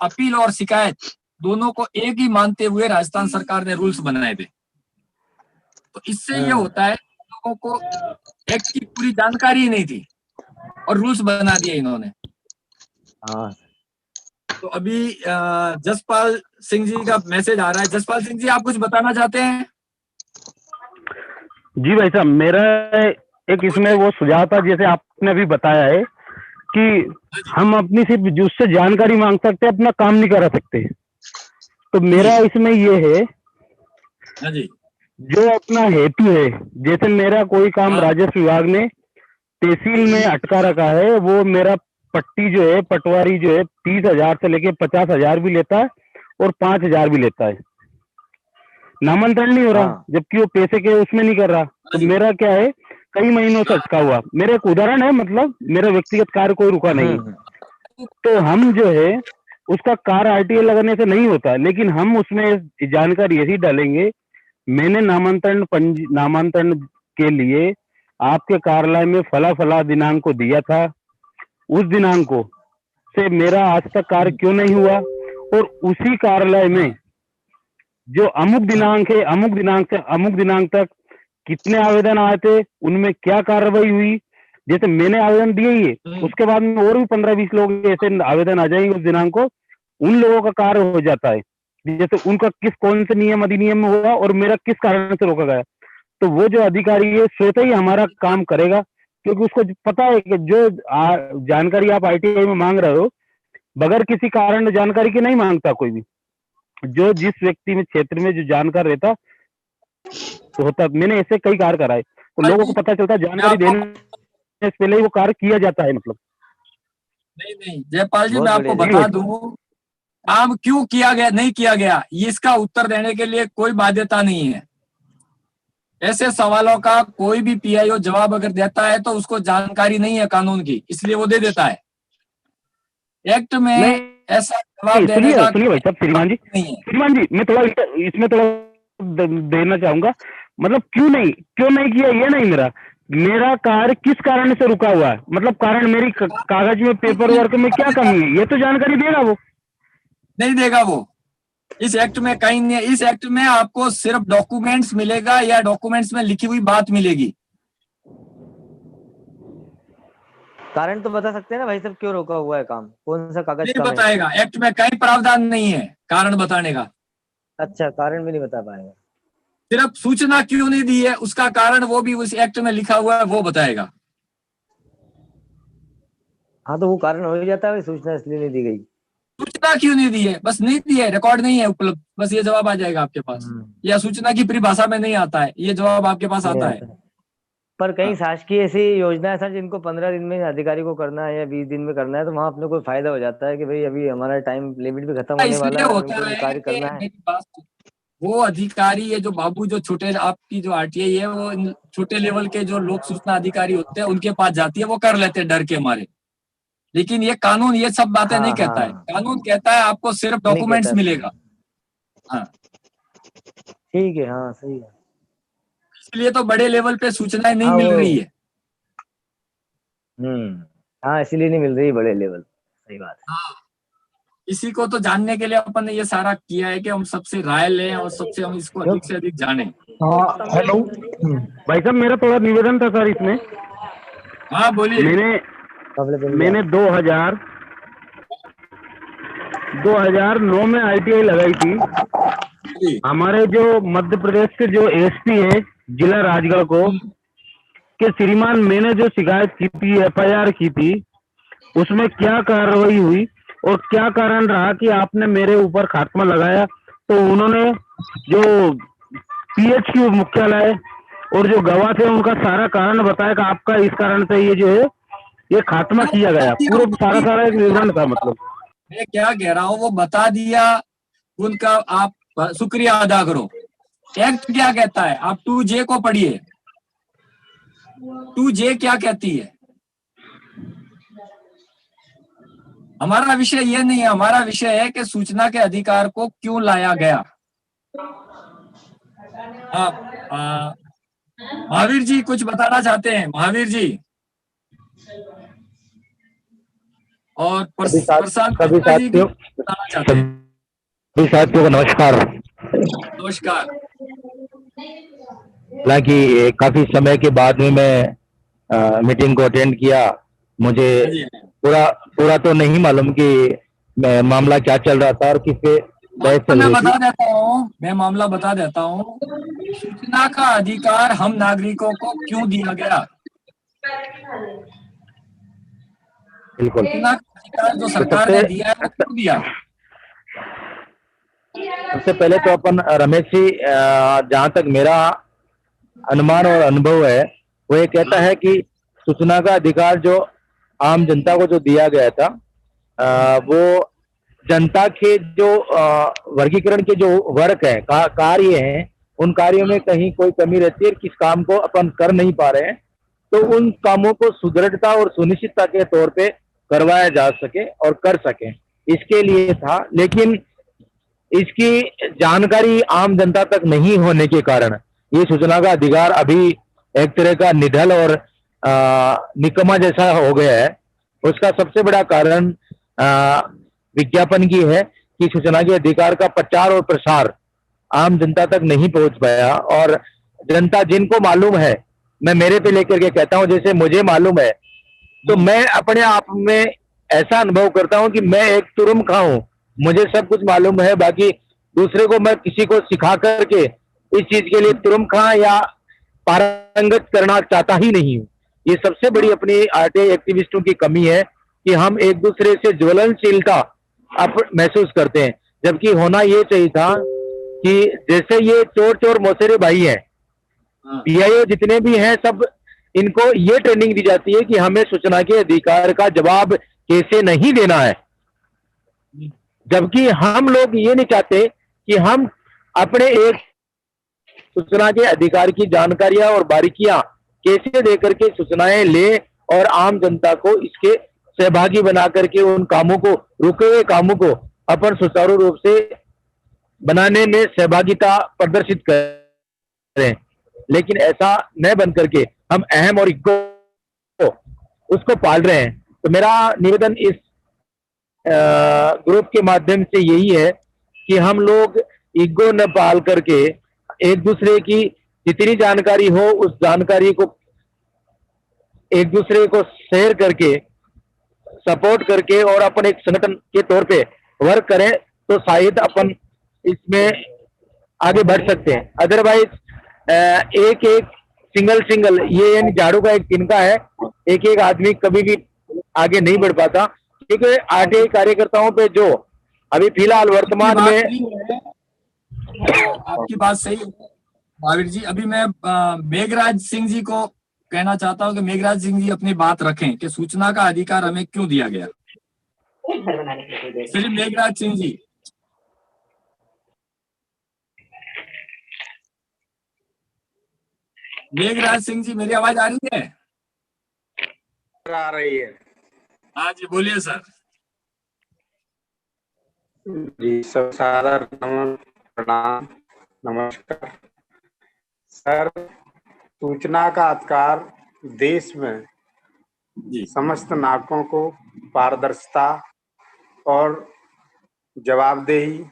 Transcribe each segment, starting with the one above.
Appeal और शिकायत दोनों को एक ही मानते हुए राजस्थान सरकार ने रूल्स बनाए थे। तो इससे ये होता है लोगों को एक्ट की पूरी जानकारी ही नहीं थी और रूल्स बना दिए इन्होंने। हाँ। तो अभी जसपाल सिंह जी का मैसेज आ रहा है। जसपाल सिंह जी, आप कुछ बताना चाहते हैं? जी भाई साहब, मेरा एक इसमें वो सुझाव था, जैसे आपने अभी बताया है कि हम अपनी सिर्फ उससे जानकारी मांग सकते हैं, अपना काम नहीं करा सकते। तो मेरा इसमें ये है, हाँ जी, जो अपना हेतु है, जैसे मेरा कोई काम राजस्व विभाग ने तहसील में अटका रखा है, वो मेरा पट्टी जो है, पटवारी जो है 30,000 से लेके 50,000 भी लेता है और 5,000 भी लेता है, नामांतरण नहीं हो रहा, जबकि वो पैसे के उसमें नहीं कर रहा। तो मेरा क्या है, कई महीनों से अटका हुआ। मेरा एक उदाहरण है, मतलब मेरा व्यक्तिगत कार्य कोई रुका नहीं। तो हम जो है उसका कार्य आरटीआई लगाने से नहीं होता, लेकिन हम उसमें जानकारी ऐसी डालेंगे, मैंने नामांतरण के लिए आपके कार्यालय में फला फला दिनांक को दिया था, उस दिनांक को से मेरा आज तक कार्य क्यों नहीं हुआ, और उसी कार्यालय में जो अमुक दिनांक है, अमुक दिनांक से अमुक दिनांक तक कितने आवेदन आए थे, उनमें क्या कार्रवाई हुई। जैसे मैंने आवेदन दिए ही है, उसके बाद में और भी 15-20 लोग ऐसे आवेदन आ जाएंगे उस दिनांक को, उन लोगों का कार्य हो जाता है, जैसे उनका कौन से नियम अधिनियम में हुआ और मेरा किस कारण से रोका गया। तो वो जो अधिकारी है स्वतः ही हमारा काम करेगा, क्योंकि उसको पता है कि जो जानकारी आप आईटीआई में मांग रहे हो, बगैर किसी कारण जानकारी के नहीं मांगता कोई भी। जो जिस व्यक्ति में क्षेत्र में जो जानकार रहता तो होता, मैंने ऐसे कई कार्य कराए, तो लोगों को पता चलता, जानकारी देने से पहले ही वो कार्य किया जाता है। मतलब नहीं जयपाल जी, मैं आपको बता दूं काम क्यों किया गया, नहीं किया गया, इसका उत्तर देने के लिए कोई बाध्यता नहीं है। ऐसे सवालों का कोई भी पीआईओ जवाब अगर देता है तो उसको जानकारी नहीं है कानून की, इसलिए वो दे देता है। एक्ट में ऐसा जवाब देने का सुनिए भाई साहब, श्रीमान जी मैं थोड़ा इसमें थोड़ा देना चाहूंगा। मतलब क्यों नहीं किया, ये नहीं, मेरा कार्य किस कारण से रुका हुआ है, मतलब कारण मेरी कागज में, पेपर वर्क में क्या कमी है, ये तो जानकारी देगा वो? नहीं देगा वो, इस एक्ट में कहीं नहीं है। इस एक्ट में आपको सिर्फ डॉक्यूमेंट्स मिलेगा या डॉक्यूमेंट्स में लिखी हुई बात मिलेगी। कारण तो बता सकते हैं ना भाई साहब, क्यों रोका हुआ है काम, कौन सा कागज नहीं बताएगा, एक्ट में कहीं प्रावधान नहीं है कारण बताने का। अच्छा, कारण भी नहीं बता पाएगा। सिर्फ सूचना क्यों नहीं दी है उसका कारण वो भी उस एक्ट में लिखा हुआ है, वो बताएगा। हाँ तो वो कारण हो ही जाता है, सूचना इसलिए नहीं दी गई। सूचना क्यों नहीं दी है, बस नहीं दी है, रिकॉर्ड नहीं है उपलब्ध, बस ये जवाब आ जाएगा आपके पास। या सूचना की परिभाषा में नहीं आता है, ये जवाब आपके पास आता है। पर कई शासकीय ऐसी योजना है सर जिनको 15 दिन में अधिकारी को करना है या 20 दिन में करना है, तो वहाँ अपने कोई फायदा हो जाता है कि भाई अभी हमारा टाइम लिमिट भी खत्म होने वाला है, हमको कार्य करना है। वो अधिकारी ये जो बाबू, जो छोटे आपकी जो आरटीआई है, वो छोटे लेवल के जो लोक सूचना अधिकारी होते हैं उनके पास जाती है, वो कर लेते हैं डर के मारे। लेकिन ये कानून ये सब बातें नहीं कहता है। कानून कहता है आपको सिर्फ डॉक्यूमेंट्स मिलेगा। हाँ ठीक है, हाँ सही है। इसलिए तो बड़े लेवल पे सूचनाएं नहीं मिल रही है। हाँ इसीलिए नहीं मिल रही बड़े लेवल, सही बात है। हाँ, इसी को तो जानने के लिए अपन ने ये सारा किया है कि हम सबसे राय लें और सबसे हम इसको अधिक से अधिक जाने। हेलो भाई साहब, मेरा थोड़ा निवेदन था सर इसमें। हाँ बोलिए। मैंने 2009 में आईटीआई लगाई थी। हमारे जो मध्य प्रदेश के जो एसपी है जिला राजगढ़ को, कि श्रीमान मैंने जो शिकायत की थी, एफआईआर की थी, उसमें क्या कार्रवाई हुई और क्या कारण रहा कि आपने मेरे ऊपर खात्मा लगाया। तो उन्होंने जो पीएचक्यू मुख्यालय और जो गवाह थे उनका सारा कारण बताया कि आपका इस कारण से ये जो है ये खात्मा किया गया। पूरा सारा एक विवरण था। मतलब मैं क्या कह रहा हूँ वो बता दिया, उनका आप शुक्रिया अदा करो। एक्ट क्या कहता है, आप 2J को पढ़िए। 2J क्या कहती है? हमारा विषय ये नहीं है, हमारा विषय है कि सूचना के अधिकार को क्यों लाया गया। आप महावीर जी कुछ बताना चाहते हैं? महावीर जी और सभी प्रशांत सभी मिश्रा जी भी साथियों बताना चाहते हैं। सभी साथियों को नमस्कार। नमस्कार। हालांकि काफी समय के बाद में मैं मीटिंग को अटेंड किया। मुझे हाँ जी, पूरा पूरा तो नहीं मालूम कि मामला क्या चल रहा था और किस पे बहस मामला चल मैं रही थी। बता देता हूँ, मैं मामला बता देता हूँ। सूचना का अधिकार हम नागरिकों को क्यों दिया गया? बिल्कुल। सूचना का अधिकार जो तो सरकार ने दिया है वो क्यों दिया? सबसे पहले तो अपन रमेश जी, जहाँ तक मेरा अनुमान और अनुभव है, वो ये कहता है कि सूचना का अधिकार जो आम जनता को जो दिया गया था, वो जनता के जो वर्गीकरण के जो वर्क है, कार्य हैं, उन कार्यों में कहीं कोई कमी रहती है, किस काम को अपन कर नहीं पा रहे हैं, तो उन कामों को सुदृढ़ता और सुनिश्चितता के तौर पे करवाया जा सके और कर सके, इसके लिए था। लेकिन इसकी जानकारी आम जनता तक नहीं होने के कारण ये सूचना का अधिकार अभी एक तरह का निधल और निकम्मा जैसा हो गया है। उसका सबसे बड़ा कारण विज्ञापन की है कि सूचना के अधिकार का प्रचार और प्रसार आम जनता तक नहीं पहुंच पाया। और जनता जिनको मालूम है, मैं मेरे पे लेकर के कहता हूं, जैसे मुझे मालूम है, तो मैं अपने आप में ऐसा अनुभव करता हूं कि मैं एक तुरुम-खा हूं। मुझे सब कुछ मालूम है, बाकी दूसरे को मैं किसी को सिखा करके इस चीज के लिए तुरुम-खा या पारंगत करना चाहता ही नहीं हूं। ये सबसे बड़ी अपनी आरटीआई एक्टिविस्टों की कमी है कि हम एक दूसरे से ज्वलनशीलता महसूस करते हैं, जबकि होना ये चाहिए था कि जैसे ये चोर चोर मौसेरे भाई हैं, पीआईओ जितने भी हैं, सब इनको ये ट्रेनिंग दी जाती है कि हमें सूचना के अधिकार का जवाब कैसे नहीं देना है। जबकि हम लोग ये नहीं चाहते कि हम अपने एक सूचना के अधिकार की जानकारियां और बारीकियां कैसे देकर के सूचनाएं ले और आम जनता को इसके सहभागी बना करके उन कामों को, रुके हुए कामों को अपन सुचारू रूप से बनाने में सहभागिता प्रदर्शित करें। लेकिन ऐसा न बन करके हम अहम और इग्गो उसको पाल रहे हैं। तो मेरा निवेदन इस ग्रुप के माध्यम से यही है कि हम लोग ईगो न पाल करके एक दूसरे की जितनी जानकारी हो उस जानकारी को एक दूसरे को शेयर करके, सपोर्ट करके और अपन एक संगठन के तौर पे वर्क करें, तो शायद अपन इसमें आगे बढ़ सकते हैं। अदरवाइज एक एक सिंगल ये यानी झाड़ू का एक तिनका है, एक एक आदमी कभी भी आगे नहीं बढ़ पाता। क्योंकि आरटीआई कार्यकर्ताओं पे जो अभी फिलहाल वर्तमान में तो आपकी बात सही है महावीर जी। अभी मैं मेघराज सिंह जी को कहना चाहता हूं कि मेघराज सिंह जी अपनी बात रखें कि सूचना का अधिकार हमें क्यों दिया गया। श्री मेघराज सिंह जी। मेघराज सिंह जी, मेरी आवाज आ रही है? आ रही है। हाँ जी, बोलिए सर। जी, सब सादर प्रणाम, नमस्कार सर। सूचना का अधिकार देश में जी समस्त नागरिकों को पारदर्शिता और जवाबदेही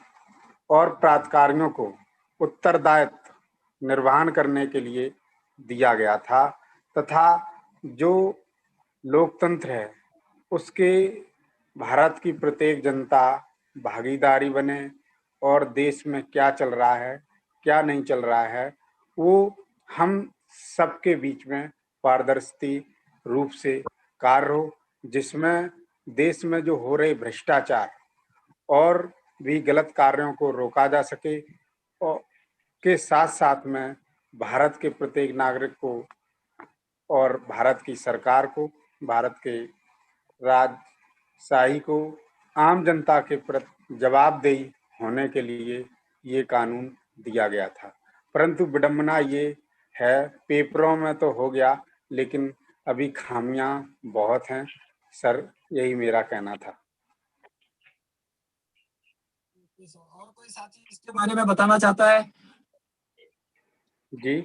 और प्राधिकारियों को उत्तरदायित्व निर्वहन करने के लिए दिया गया था, तथा जो लोकतंत्र है उसके भारत की प्रत्येक जनता भागीदारी बने और देश में क्या चल रहा है क्या नहीं चल रहा है वो हम सबके बीच में पारदर्शी रूप से कार्य हो, जिसमें देश में जो हो रहे भ्रष्टाचार और भी गलत कार्यों को रोका जा सके, और के साथ साथ में भारत के प्रत्येक नागरिक को और भारत की सरकार को, भारत के राजशाही को आम जनता के प्रति जवाबदेही होने के लिए ये कानून दिया गया था। परंतु विडंबना ये है, पेपरों में तो हो गया लेकिन अभी खामियां बहुत हैं सर, यही मेरा कहना था। और कोई साथी इसके बारे में बताना चाहता है? जी,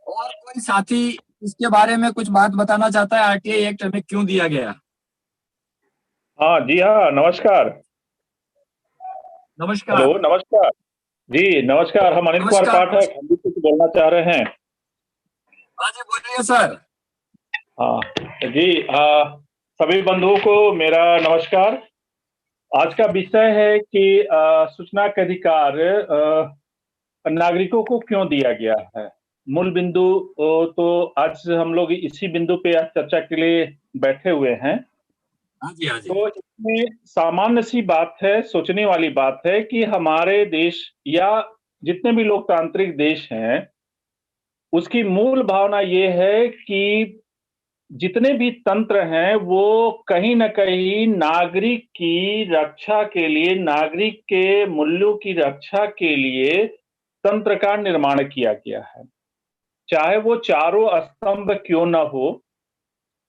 और कोई साथी इसके बारे में कुछ बात बताना चाहता है? आरटीआई एक्ट हमें क्यों दिया गया? हाँ जी, हाँ, नमस्कार। नमस्कार। हेलो, नमस्कार जी, नमस्कार। हम अनिल कुमार नमस्कार। पाठक हम भी कुछ बोलना चाह रहे हैं। हाँ जी, बोलिए सर। हाँ जी, सभी बंधुओं को मेरा नमस्कार। आज का विषय है कि सूचना का अधिकार नागरिकों को क्यों दिया गया है। मूल बिंदु तो आज हम लोग इसी बिंदु पे आज चर्चा के लिए बैठे हुए हैं। हाँ जी, हाँ जी। तो इसमें सामान्य सी बात है, सोचने वाली बात है कि हमारे देश या जितने भी लोकतांत्रिक देश हैं, उसकी मूल भावना ये है कि जितने भी तंत्र हैं, वो कहीं न कहीं नागरिक की रक्षा के लिए, नागरिक के मूल्यों की रक्षा के लिए तंत्र का निर्माण किया गया है। चाहे वो चारों स्तंभ क्यों न हो,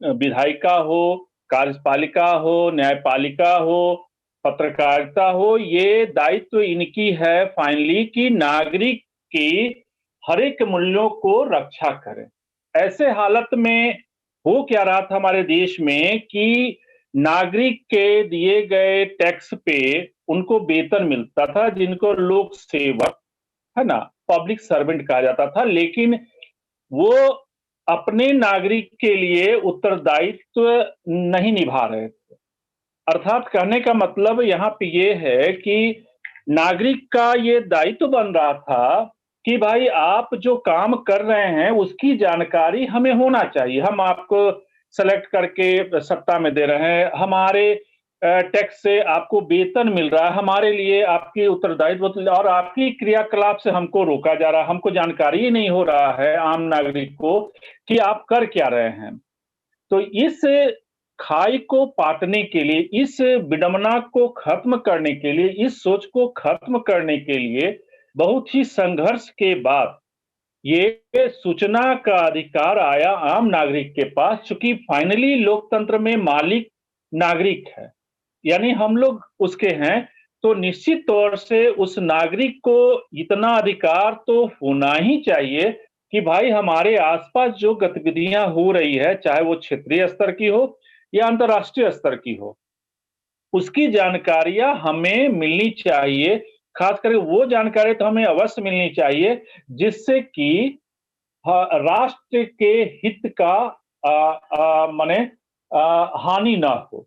विधायिका हो, कार्यपालिका हो, न्यायपालिका हो, पत्रकारिता हो, ये दायित्व इनकी है फाइनली कि नागरिक की हर एक मूल्यों को रक्षा करें। ऐसे हालत में हो क्या रहा था हमारे देश में कि नागरिक के दिए गए टैक्स पे उनको वेतन मिलता था, जिनको लोक सेवक, है ना, पब्लिक सर्वेंट कहा जाता था, लेकिन वो अपने नागरिक के लिए उत्तरदायित्व नहीं निभा रहे थे। अर्थात कहने का मतलब यहाँ पे ये है कि नागरिक का ये दायित्व बन रहा था कि भाई आप जो काम कर रहे हैं उसकी जानकारी हमें होना चाहिए। हम आपको सेलेक्ट करके सत्ता में दे रहे हैं, हमारे टैक्स से आपको वेतन मिल रहा है, हमारे लिए आपकी उत्तरदायित्व और आपकी क्रियाकलाप से हमको रोका जा रहा है, हमको जानकारी ही नहीं हो रहा है आम नागरिक को कि आप कर क्या रहे हैं। तो इस खाई को पाटने के लिए, इस विडंबना को खत्म करने के लिए, इस सोच को खत्म करने के लिए बहुत ही संघर्ष के बाद ये सूचना का अधिकार आया आम नागरिक के पास, चूंकि फाइनली लोकतंत्र में मालिक नागरिक है, यानी हम लोग उसके हैं। तो निश्चित तौर से उस नागरिक को इतना अधिकार तो होना ही चाहिए कि भाई हमारे आसपास जो गतिविधियां हो रही है, चाहे वो क्षेत्रीय स्तर की हो या अंतर्राष्ट्रीय स्तर की हो, उसकी जानकारियां हमें मिलनी चाहिए। खास करके वो जानकारी तो हमें अवश्य मिलनी चाहिए जिससे कि राष्ट्र के हित का माने हानि ना हो।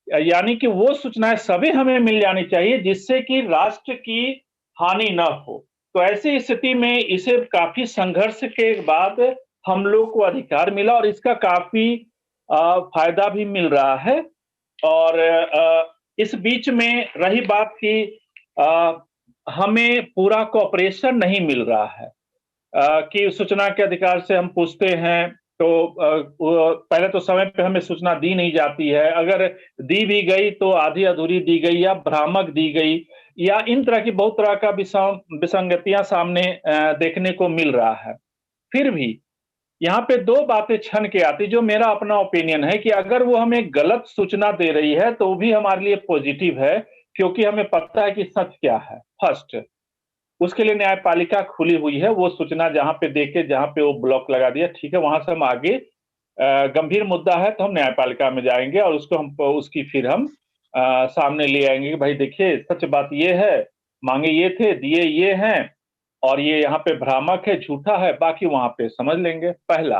यानी कि वो सूचनाएं सभी हमें मिल जानी चाहिए जिससे कि राष्ट्र की हानि न हो। तो ऐसी स्थिति में इसे काफी संघर्ष के बाद हम लोग को अधिकार मिला और इसका काफी फायदा भी मिल रहा है। और इस बीच में रही बात कि हमें पूरा कोऑपरेशन नहीं मिल रहा है कि सूचना के अधिकार से हम पूछते हैं तो पहले तो समय पे हमें सूचना दी नहीं जाती है, अगर दी भी गई तो आधी अधूरी दी गई या भ्रामक दी गई, या इन तरह की बहुत तरह का विसंगतियां सामने देखने को मिल रहा है। फिर भी यहाँ पे दो बातें छन के आती, जो मेरा अपना ओपिनियन है कि अगर वो हमें गलत सूचना दे रही है तो वो भी हमारे लिए पॉजिटिव है, क्योंकि हमें पता है कि सच क्या है। फर्स्ट, उसके लिए न्यायपालिका खुली हुई है, वो सूचना जहां पे देखे, जहां पे वो ब्लॉक लगा दिया, ठीक है, वहां से हम आगे गंभीर मुद्दा है तो हम न्यायपालिका में जाएंगे और उसको हम उसकी फिर हम सामने ले आएंगे कि भाई देखिए सच बात ये है, मांगे ये थे, दिए ये हैं, और ये यहाँ पे भ्रामक है, झूठा है, बाकी वहां पे समझ लेंगे। पहला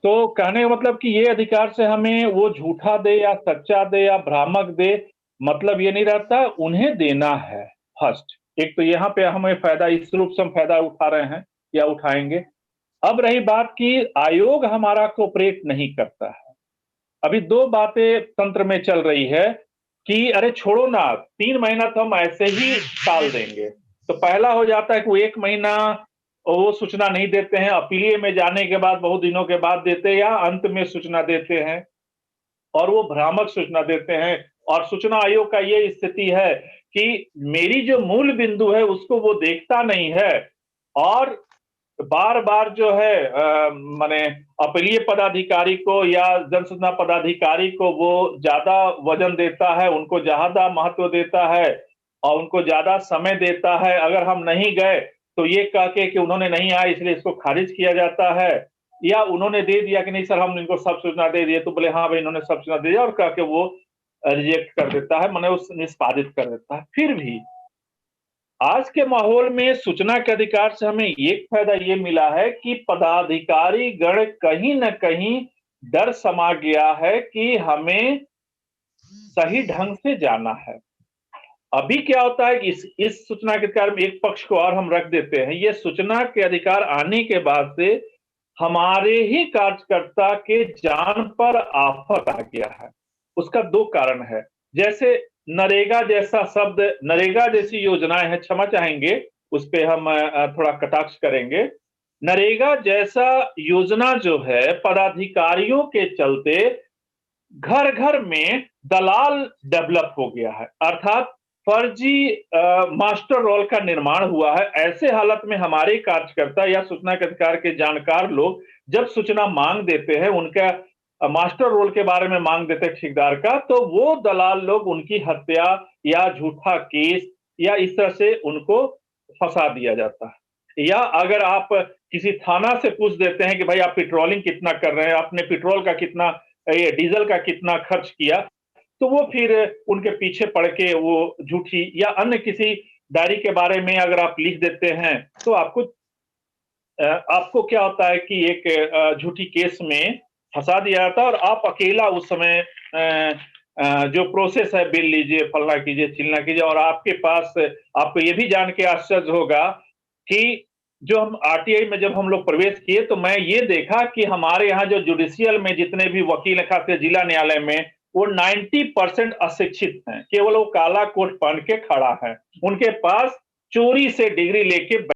तो कहने का मतलब कि ये अधिकार से हमें वो झूठा दे या सच्चा दे या भ्रामक दे, मतलब ये नहीं रहता, उन्हें देना है। फर्स्ट, एक तो यहाँ पे हमें फायदा, इस रूप से हम फायदा उठा रहे हैं या उठाएंगे। अब रही बात कि आयोग हमारा कोऑपरेट नहीं करता है। अभी दो बातें तंत्र में चल रही है कि अरे छोड़ो ना, 3 महीना तो हम ऐसे ही टाल देंगे। तो पहला हो जाता है कि वो 1 महीना वो सूचना नहीं देते हैं, अपीलीय में जाने के बाद बहुत दिनों के बाद देते हैं, या अंत में सूचना देते हैं, और वो भ्रामक सूचना देते हैं। और सूचना आयोग का ये स्थिति है कि मेरी जो मूल बिंदु है उसको वो देखता नहीं है, और बार बार जो है माने अपीलीय पदाधिकारी को या जनसूचना पदाधिकारी को वो ज्यादा वजन देता है, उनको ज्यादा महत्व देता है और उनको ज्यादा समय देता है। अगर हम नहीं गए तो ये कह के कि उन्होंने नहीं आया इसलिए इसको खारिज किया जाता है, या उन्होंने दे दिया कि नहीं सर हम इनको सब सूचना दे दिए, तो बोले हाँ भाई इन्होंने सब सूचना दे दिया, और कह के वो रिजेक्ट कर देता है, माने उस निष्पादित कर देता है। फिर भी आज के माहौल में सूचना के अधिकार से हमें एक फायदा ये मिला है कि पदाधिकारी गण कहीं न कहीं डर समा गया है कि हमें सही ढंग से जाना है। अभी क्या होता है कि इस सूचना के अधिकार में एक पक्ष को और हम रख देते हैं। ये सूचना के अधिकार आने के बाद से हमारे ही कार्यकर्ता के जान पर आफत आ गया है। उसका 2 कारण है। जैसे नरेगा जैसा शब्द, नरेगा जैसी योजनाएं हैं, क्षमा चाहेंगे उस पे हम थोड़ा कटाक्ष करेंगे। नरेगा जैसा योजना जो है, पदाधिकारियों के चलते घर घर में दलाल डेवलप हो गया है, अर्थात फर्जी मास्टर रोल का निर्माण हुआ है। ऐसे हालत में हमारे कार्यकर्ता या सूचना के अधिकार के जानकार लोग जब सूचना मांग देते हैं, उनका मास्टर रोल के बारे में मांग देते हैं ठेकेदार का, तो वो दलाल लोग उनकी हत्या या झूठा केस या इस तरह से उनको फंसा दिया जाता है। या अगर आप किसी थाना से पूछ देते हैं कि भाई आप पेट्रोलिंग कितना कर रहे हैं, आपने पेट्रोल का कितना, ये डीजल का कितना खर्च किया, तो वो फिर उनके पीछे पड़ के वो झूठी या अन्य किसी डायरी के बारे में अगर आप लिख देते हैं, तो आपको क्या होता है कि एक झूठी केस में फंसा दिया जाता है और आप अकेला उस समय जो प्रोसेस है, बिल लीजिए, फलना कीजिए, चिलना कीजिए, और आपके पास, आपको ये भी जान के आश्चर्य होगा कि जो हम आरटीआई में जब हम लोग प्रवेश किए तो मैं ये देखा कि हमारे यहाँ जो जुडिशियल में जितने भी वकील हैं, खासकर जिला न्यायालय में, वो 90% अशिक्षित हैं। केवल वो काला कोट पहन के खड़ा है, उनके पास चोरी से डिग्री लेके